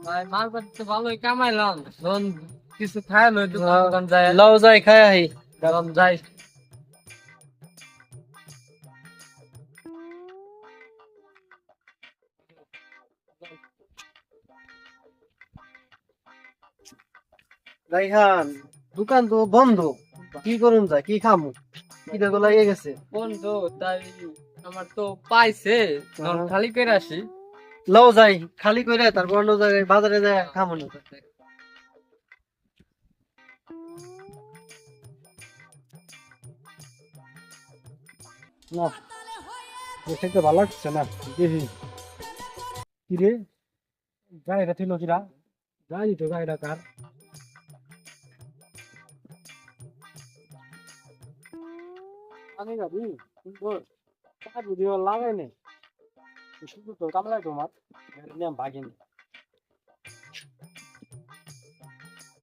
ভাই মাছ ধরতে ভালোই কামাইলাম যখন কিছু খায় লই দোকান যায় লাও যাই খায় আহি যখন যাই রাইহান দোকান তো বন্ধ, কি করুন যায়, কি খামু, খিদে তো লাগে গেছে। বন্ধু তাই আমার তো পাইছে তখন খালি করে আসি। লাও যাই খালি কইরা তারপর অন্য জায়গায় বাজারে যায় খামু না। না দেখতে ভালো লাগছে না, দেখি কি রে, গাড়িটা ছিল কিরা, গাড়ি তো গাড়িটা কার, আমি গাড়ি সুন্দর কার ভিডিও লাগাই নেই, শুধু তো কামলাই তোমার গাড়ি নিয়ে ভাগিনি।